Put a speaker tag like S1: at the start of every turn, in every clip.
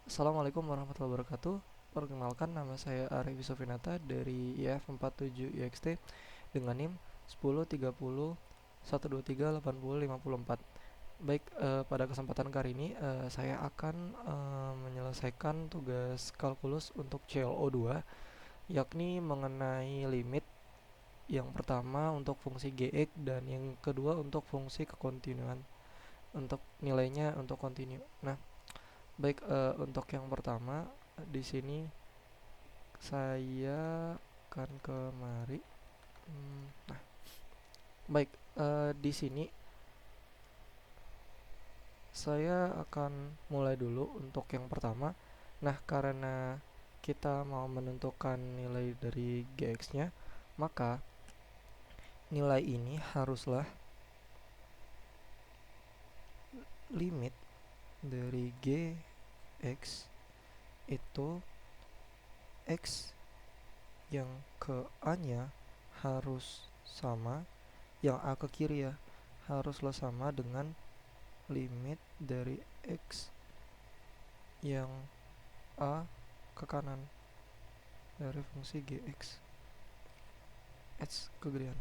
S1: Assalamualaikum warahmatullahi wabarakatuh. Perkenalkan, nama saya Arif Sofinata dari IF47IXT dengan NIM 1030123804. Baik, pada kesempatan kali ini saya akan menyelesaikan tugas kalkulus untuk CLO2, yakni mengenai limit yang pertama untuk fungsi gx dan yang kedua untuk fungsi kekontinuan untuk nilainya untuk kontinu. Nah, baik, untuk yang pertama di sini saya akan kemari. Nah, baik, di sini saya akan mulai dulu untuk yang pertama. Nah, karena kita mau menentukan nilai dari gx-nya, maka nilai ini haruslah limit dari gx itu x yang ke a-nya harus sama, yang a ke kiri ya, haruslah sama dengan limit dari x yang a ke kanan dari fungsi gx x kegedean.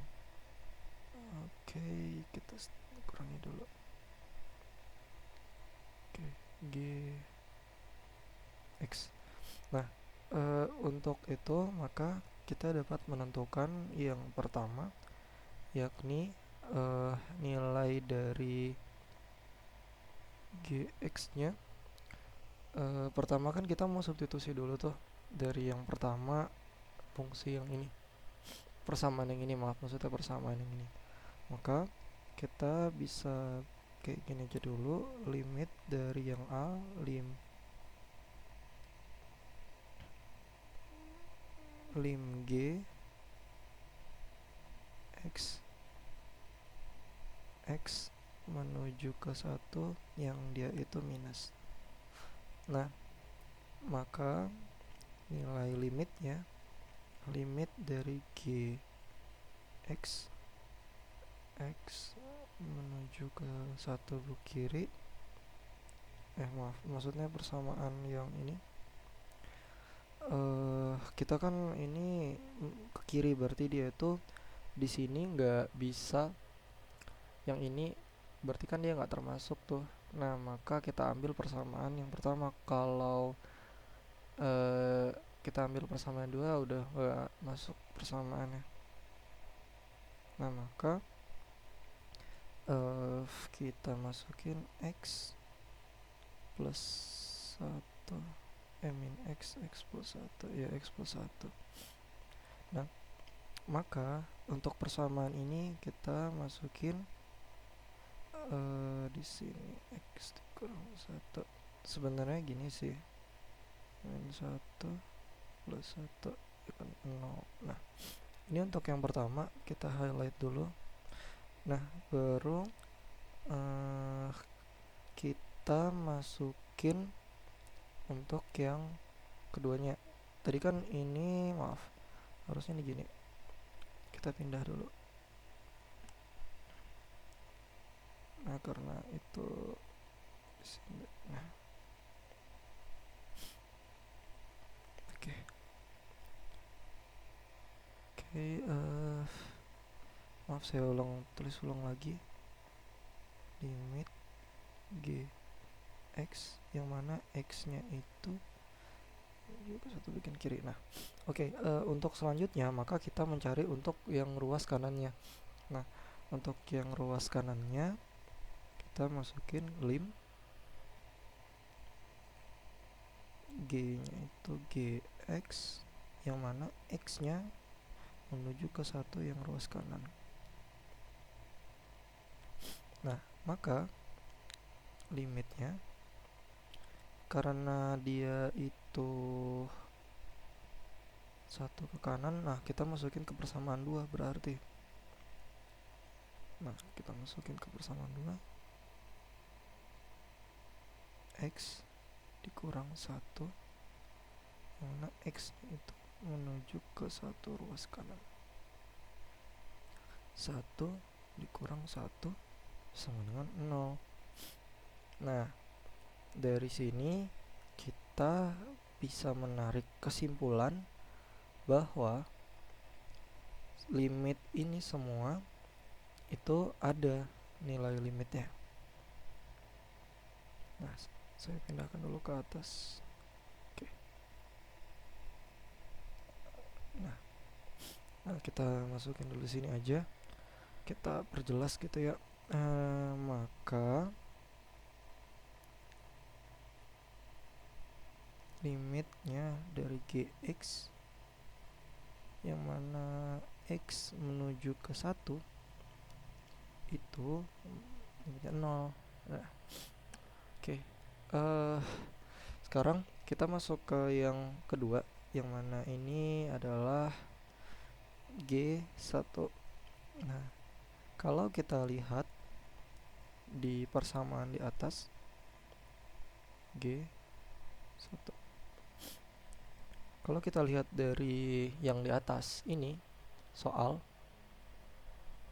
S1: Oke, kita kurangi dulu. Oke, gx. Nah, untuk itu maka kita dapat menentukan yang pertama, yakni nilai dari gx-nya. Pertama kan kita mau substitusi dulu tuh dari yang pertama fungsi yang ini, persamaan yang ini, maaf, maksudnya persamaan yang ini. Maka kita bisa kayak gini aja dulu, limit dari yang a, lim g x x menuju ke 1 yang dia itu minus. Nah, maka nilai limitnya, limit dari g x x menuju ke 1 ke kiri, maaf, maksudnya persamaan yang ini, kita kan ini ke kiri, berarti dia itu di sini nggak bisa, yang ini berarti kan dia nggak termasuk tuh. Nah, maka kita ambil persamaan yang pertama. Kalau kita ambil persamaan dua, udah nggak masuk persamaannya. Nah, maka kita masukin x plus 1, min x plus 1, ya x plus 1. Nah, maka untuk persamaan ini kita masukin di sini x dikurang 1. Sebenarnya gini sih, min 1 plus 1 kan 0. Nah, ini untuk yang pertama kita highlight dulu. Nah, baru kita masukin untuk yang keduanya. Tadi kan ini, maaf, harusnya ini gini, kita pindah dulu. Nah, karena itu disini. Nah, oke. Maaf, saya tulis ulang lagi. Limit g x yang mana x nya itu juga satu bikin kiri. Nah, oke. Untuk selanjutnya maka kita mencari untuk yang ruas kanannya. Nah, untuk yang ruas kanannya kita masukin lim g nya itu gx yang mana x nya menuju ke 1 yang ruas kanan. Nah, maka limitnya, karena dia itu 1 ke kanan, nah kita masukin ke persamaan 2 berarti. Nah, kita masukin ke persamaan 2, x dikurang 1 yang mana x itu menuju ke 1 ruas kanan. 1 dikurang 1 sama dengan 0. Nah, dari sini kita bisa menarik kesimpulan bahwa limit ini semua itu ada nilai limitnya. Nah, saya pindahkan dulu ke atas. Oke. Nah, kita masukin dulu sini aja. Kita perjelas gitu ya. Maka limitnya dari gx yang mana x menuju ke 1 itu limitnya 0. Nah, oke. Sekarang kita masuk ke yang kedua, yang mana ini adalah G1. Nah, kalau kita lihat di persamaan di atas G1, kalau kita lihat dari yang di atas ini soal,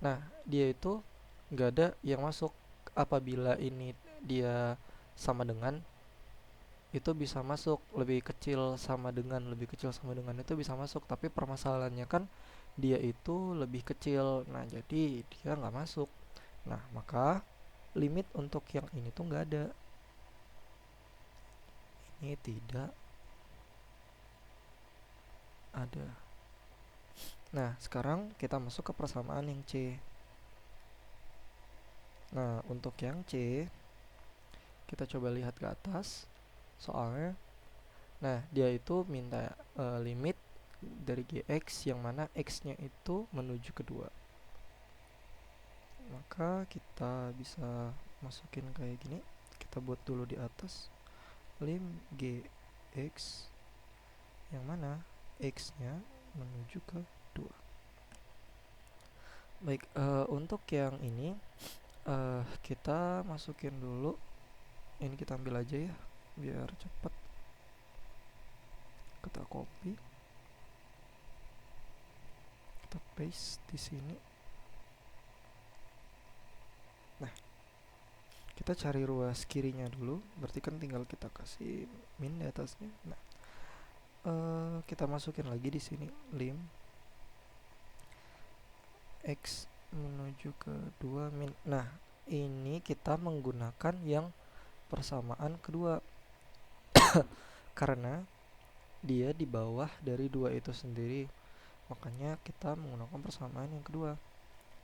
S1: nah dia itu nggak ada yang masuk. Apabila ini dia sama dengan, itu bisa masuk. Lebih kecil sama dengan, lebih kecil sama dengan itu bisa masuk. Tapi permasalahannya kan dia itu lebih kecil, nah jadi dia nggak masuk. Nah, maka limit untuk yang ini tuh nggak ada. Ini tidak ada. Nah, sekarang kita masuk ke persamaan yang C. Nah, untuk yang C, kita coba lihat ke atas soalnya. Nah, dia itu minta limit dari gx yang mana x-nya itu menuju ke 2. Maka kita bisa masukin kayak gini. Kita buat dulu di atas lim gx yang mana x-nya menuju ke 2. Baik, untuk yang ini kita masukin dulu. Ini kita ambil aja ya biar cepat. Kita copy, kita paste di sini. Nah, kita cari ruas kirinya dulu. Berarti kan tinggal kita kasih min di atasnya. Nah, kita masukin lagi di sini lim x menuju ke 2 min. Nah, ini kita menggunakan yang persamaan kedua karena dia di bawah dari 2 itu sendiri. Makanya kita menggunakan persamaan yang kedua.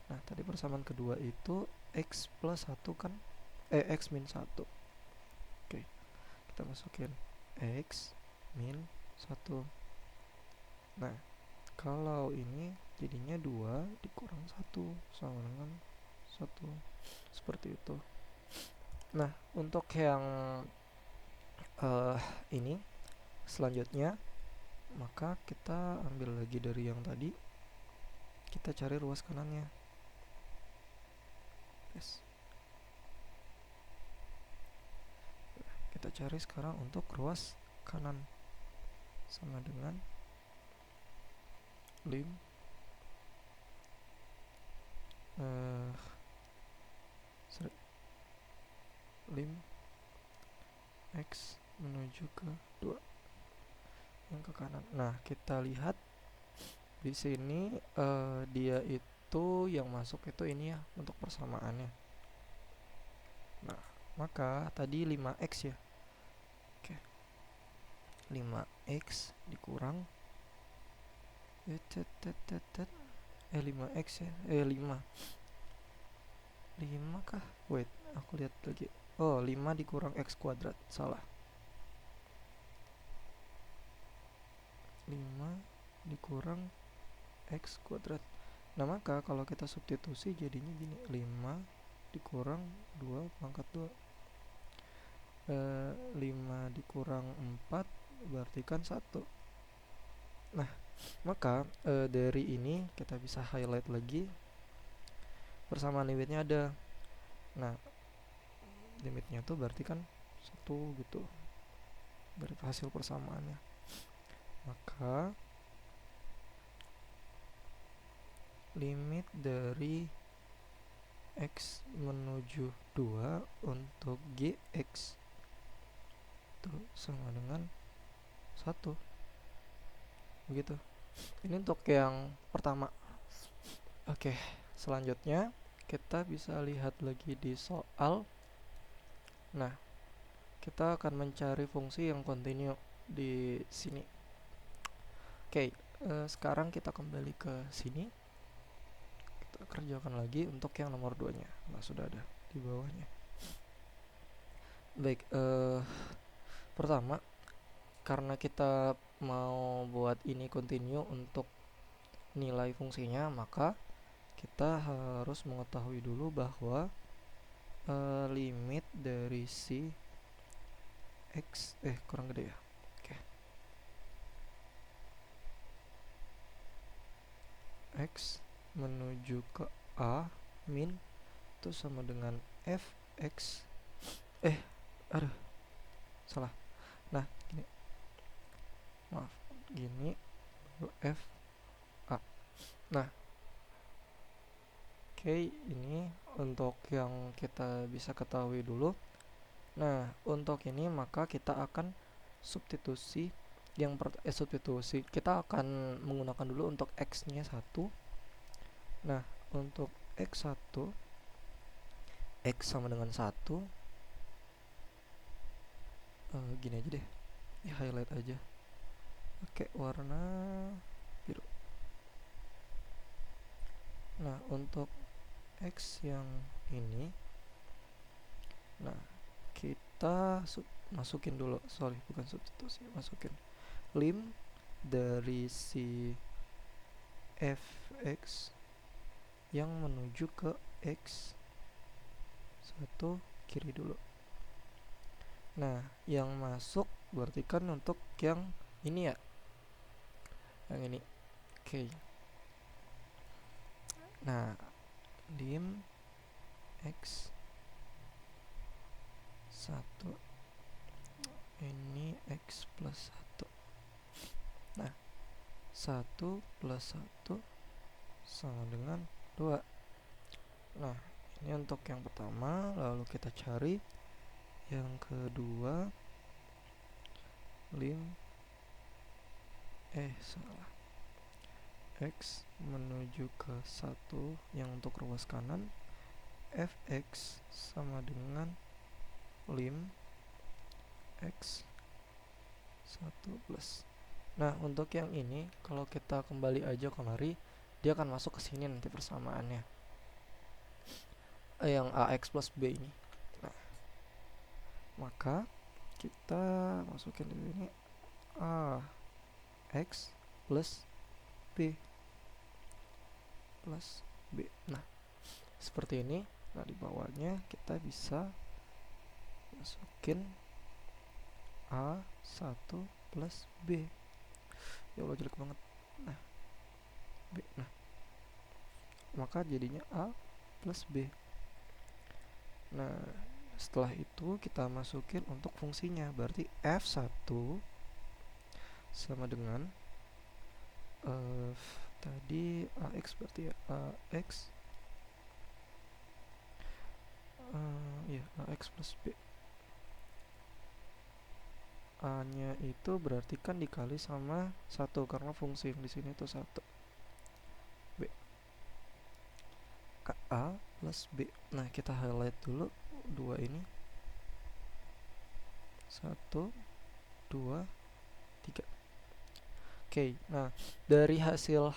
S1: Nah, tadi persamaan kedua itu x plus 1 kan, x min 1. Oke, kita masukin x min 1. Nah, kalau ini jadinya 2 dikurang 1 sama dengan 1. Seperti itu. Nah, untuk yang ini selanjutnya, maka kita ambil lagi dari yang tadi. Kita cari ruas kanannya. Yes. Kita cari sekarang untuk ruas kanan sama dengan lim lim x menuju ke 2 yang ke kanan. Nah, kita lihat di sini dia itu yang masuk itu ini ya untuk persamaannya. Nah, maka tadi 5x ya. Oke. 5x dikurang 5x ya. 5 kah? Wait, aku lihat lagi. Oh, 5 dikurang x kuadrat. Salah. 5 dikurang x kuadrat. Nah, maka kalau kita substitusi jadinya gini. 5 dikurang 2 pangkat 2. 5 dikurang 4 berarti kan 1. Nah, maka dari ini kita bisa highlight lagi. Persamaan limitnya ada. Nah, limitnya tuh berarti kan 1 gitu. Berarti hasil persamaannya. Maka limit dari x menuju 2 untuk gx itu sama dengan 1. Begitu. Ini untuk yang pertama. Oke, selanjutnya kita bisa lihat lagi di soal. Nah, kita akan mencari fungsi yang kontinu di sini. Oke, sekarang kita kembali ke sini. Kita kerjakan lagi untuk yang nomor 2-nya. Nah, sudah ada di bawahnya. Baik, pertama, karena kita mau buat ini continue untuk nilai fungsinya, maka kita harus mengetahui dulu bahwa limit dari si x kurang gede ya. Oke. X menuju ke A min itu sama dengan fx aduh salah. Nah, gini. Maaf, gini f a. Nah, oke, ini untuk yang kita bisa ketahui dulu. Nah, untuk ini maka kita akan substitusi substitusi. Kita akan menggunakan dulu untuk x-nya 1. Nah, untuk x1 x sama dengan 1. Gini aja deh. Ya, highlight aja. Oke, warna biru. Nah, untuk x yang ini, nah kita masukin dulu, bukan substitusi, masukin lim dari si fx yang menuju ke x 1 kiri dulu. Nah, yang masuk berarti kan untuk yang ini ya, yang ini. Oke. Nah, lim x 1 ini x plus 1. Nah, 1 plus 1 sama dengan 2. Nah, ini untuk yang pertama. Lalu kita cari yang kedua. Lim salah, x menuju ke 1 yang untuk ruas kanan, fx sama dengan lim x 1 plus. Nah, untuk yang ini kalau kita kembali aja kemari, dia akan masuk ke sini nanti persamaannya, yang ax plus b ini. Nah, maka kita masukin di sini ax plus b plus b. Nah, seperti ini. Nah, di bawahnya kita bisa masukin A1 plus B. Ya Allah, jelek banget. Nah, B. Nah, maka jadinya A plus B. Nah, setelah itu kita masukin untuk fungsinya. Berarti F1 sama dengan tadi AX, berarti ya AX AX plus B. A nya itu berarti kan dikali sama 1 karena fungsi yang di sini itu 1. B A plus B. Nah, kita highlight dulu 2 ini. 1 2 3. Oke, nah dari hasil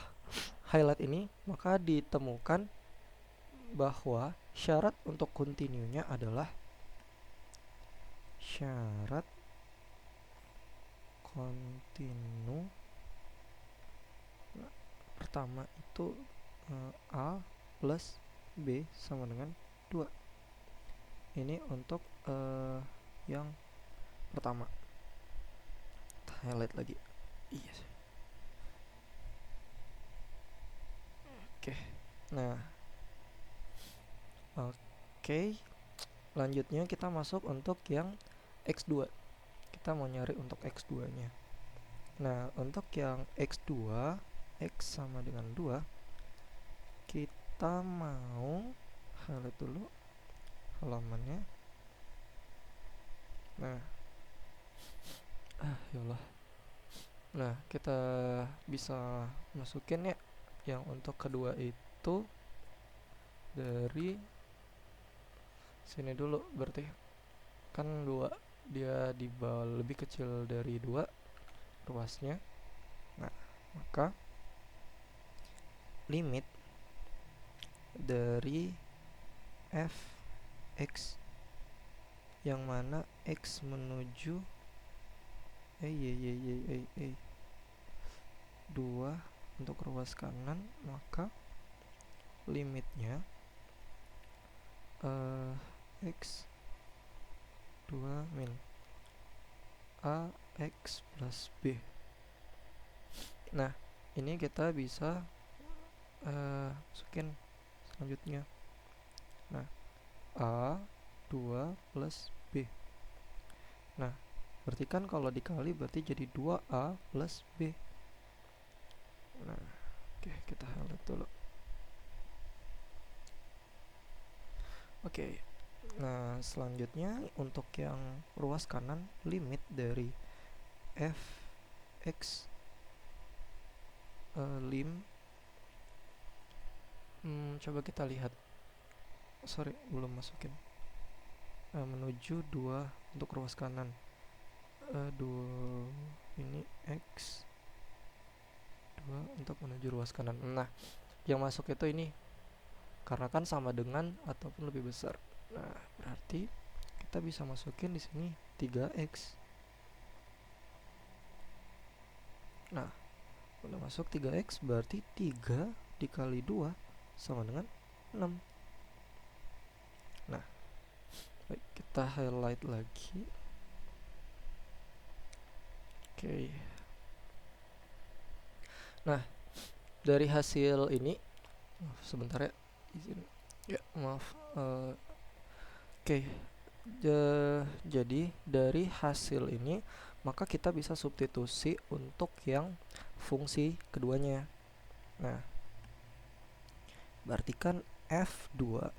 S1: highlight ini maka ditemukan bahwa syarat untuk kontinunya adalah syarat kontinu. Nah, pertama itu A plus B sama dengan 2. Ini untuk yang pertama. Kita highlight lagi. Iya. Oke. Nah, oke. Lanjutnya kita masuk untuk yang X2. Kita mau nyari untuk X2 nya. Nah, untuk yang X2, X sama dengan 2, kita mau highlight dulu halamannya. Nah, Ya Allah. Nah, kita bisa masukin ya yang untuk kedua itu dari sini dulu, berarti kan 2, dia di bawah lebih kecil dari 2 ruasnya. Nah, maka limit dari fx yang mana x menuju 2 untuk ruas kanan, maka limitnya x 2 min ax plus b. Nah, ini kita bisa masukin selanjutnya. Nah, a 2 plus b. Nah, berarti kan kalau dikali berarti jadi 2a plus b. Nah, oke, kita lihat dulu. Oke. Nah, selanjutnya untuk yang ruas kanan, limit dari fx coba kita lihat. Sorry, belum masukin. Menuju 2 untuk ruas kanan. 2 ini x 2 untuk menuju ruas kanan. Nah, yang masuk itu ini karena kan sama dengan ataupun lebih besar. Nah, berarti kita bisa masukin di sini 3x. Nah, udah masuk 3x berarti 3 dikali 2 sama dengan 6. Nah, baik, kita highlight lagi. Oke. Nah, dari hasil ini sebentar ya, izin ya, maaf. Oke. Jadi dari hasil ini maka kita bisa substitusi untuk yang fungsi keduanya. Nah, berarti kan f2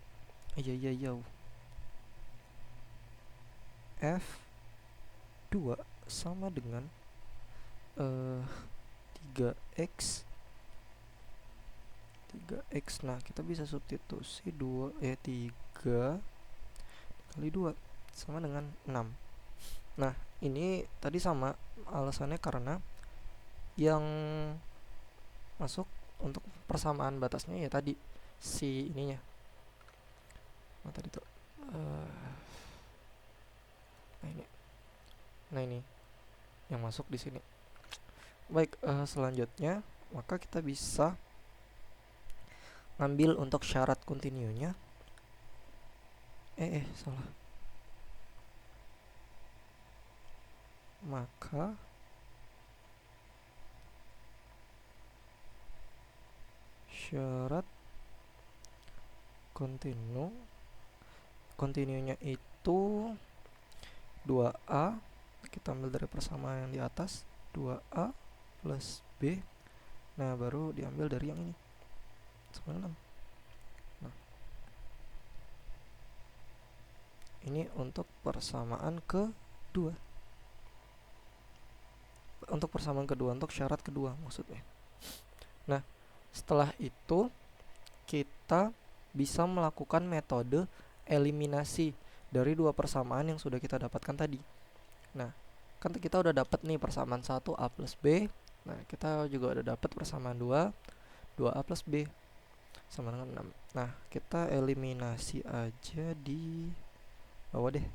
S1: f2 sama dengan 3x. Nah, kita bisa substitusi 3 kali 2 sama dengan 6. Nah, ini tadi sama alasannya karena yang masuk untuk persamaan batasnya ya tadi si ininya. Nah, tadi tuh nah ini yang masuk di sini. Baik, selanjutnya maka kita bisa ngambil untuk syarat kontinunya. Salah. Maka syarat kontinunya itu 2a, kita ambil dari persamaan yang di atas, 2a plus b. Nah, baru diambil dari yang ini sama 6. Nah, ini untuk persamaan kedua. Untuk persamaan kedua, untuk syarat kedua maksudnya. Nah, setelah itu kita bisa melakukan metode eliminasi dari 2 persamaan yang sudah kita dapatkan tadi. Nah, kan kita udah dapat nih persamaan 1 a plus b. Nah, kita juga udah dapat persamaan 2 2a plus b sama dengan 6. Nah, kita eliminasi aja di bawah deh.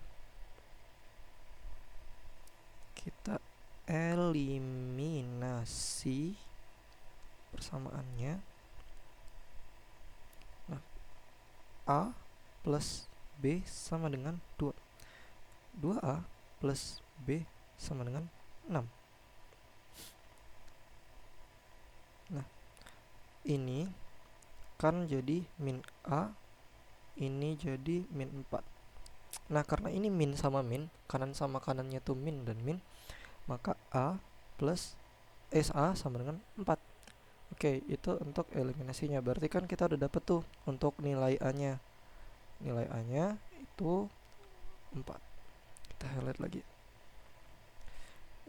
S1: Kita eliminasi persamaannya. Nah, a plus b sama dengan 2. 2a plus b sama dengan 6. Nah, ini kan jadi min a, ini jadi min 4. Nah, karena ini min sama min, kanan sama kanannya tuh min dan min, maka a plus a sama dengan 4. Oke, itu untuk eliminasinya. Berarti kan kita udah dapet tuh untuk nilai a-nya. Nilai a-nya itu 4. Kita highlight lagi.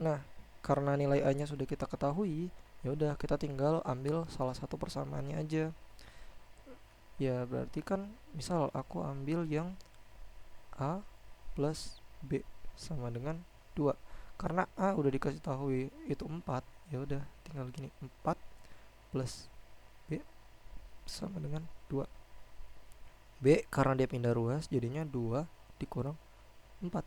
S1: Nah, karena nilai A-nya sudah kita ketahui, ya udah kita tinggal ambil salah satu persamaannya aja. Ya berarti kan misal aku ambil yang A plus B sama dengan 2. Karena A udah dikasih tahu itu 4, ya udah tinggal gini, 4 plus B sama dengan 2. B karena dia pindah ruas jadinya 2 dikurang 4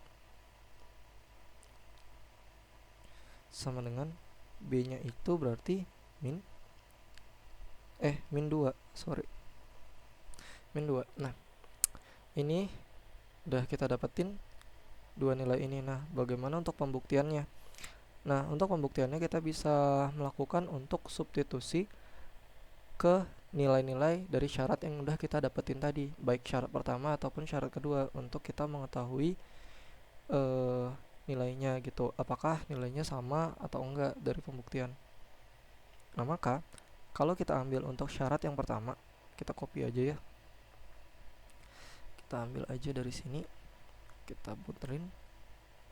S1: sama dengan B-nya itu berarti min 2, sorry. Min 2. Nah, ini udah kita dapetin dua nilai ini. Nah, bagaimana untuk pembuktiannya? Nah, untuk pembuktiannya kita bisa melakukan untuk substitusi ke nilai-nilai dari syarat yang udah kita dapetin tadi, baik syarat pertama ataupun syarat kedua, untuk kita mengetahui nilainya gitu, apakah nilainya sama atau enggak dari pembuktian. Nah, maka kalau kita ambil untuk syarat yang pertama, kita copy aja ya. Kita ambil aja dari sini, kita puterin,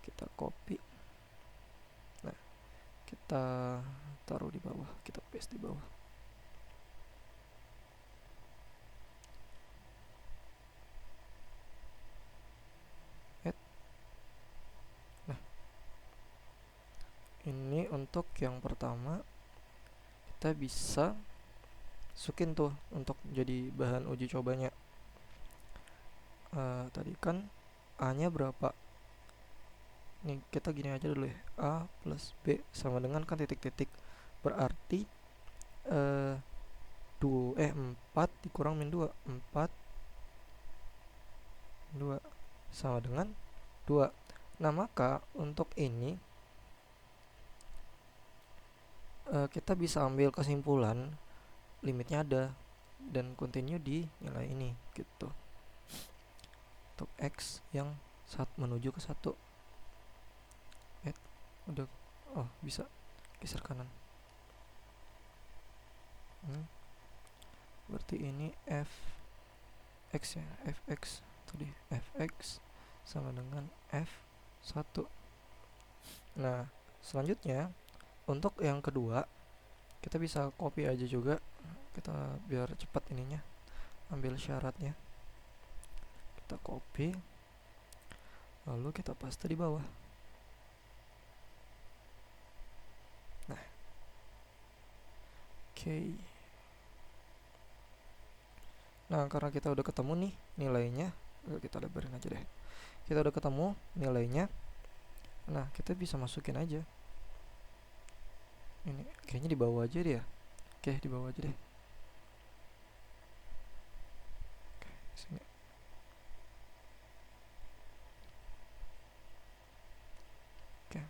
S1: kita copy. Nah, kita taruh di bawah, kita paste di bawah. Nah, ini untuk yang pertama kita bisa masukin tuh untuk jadi bahan uji cobanya. Tadi kan A-nya berapa? Nih kita gini aja dulu ya, A plus B sama dengan kan titik-titik, berarti 4 dikurang min 2, 4 2 sama dengan 2. Nah, maka untuk ini kita bisa ambil kesimpulan limitnya ada dan continue di nilai ini gitu. Untuk X yang menuju ke 1. Udah, bisa geser kanan. Berarti ini fx ya, fx tadi, fx sama dengan f1. Nah, selanjutnya untuk yang kedua kita bisa copy aja juga, kita biar cepat ininya, ambil syaratnya, kita copy lalu kita paste di bawah. Nah, oke. Nah, karena kita udah ketemu nih nilainya, kita lebarin aja deh. Kita udah ketemu nilainya. Nah, kita bisa masukin aja. Ini kayaknya di bawah aja deh ya. Oke, di bawah aja deh. Oke, sini. Oke.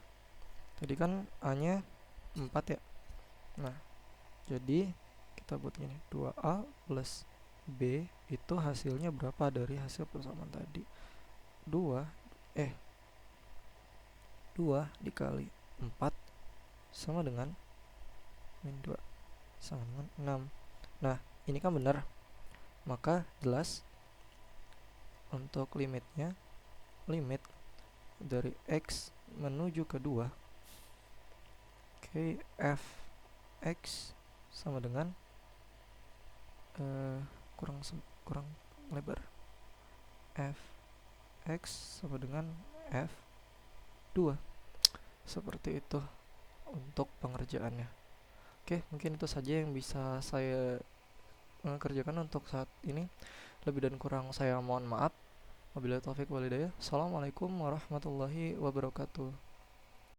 S1: Tadi kan A-nya 4 ya. Nah, jadi kita buat gini, 2A plus B itu hasilnya berapa dari hasil persamaan tadi? 2 dikali 4 sama dengan min 2 sama dengan 6. Nah, ini kan benar, maka jelas untuk limitnya, limit dari X menuju ke 2, oke, fx sama dengan kurang lebar, fx sama dengan f2. Seperti itu untuk pengerjaannya. Oke, mungkin itu saja yang bisa saya kerjakan untuk saat ini. Lebih dan kurang saya mohon maaf. Wabillahi taufik walhidayah. Assalamualaikum warahmatullahi wabarakatuh.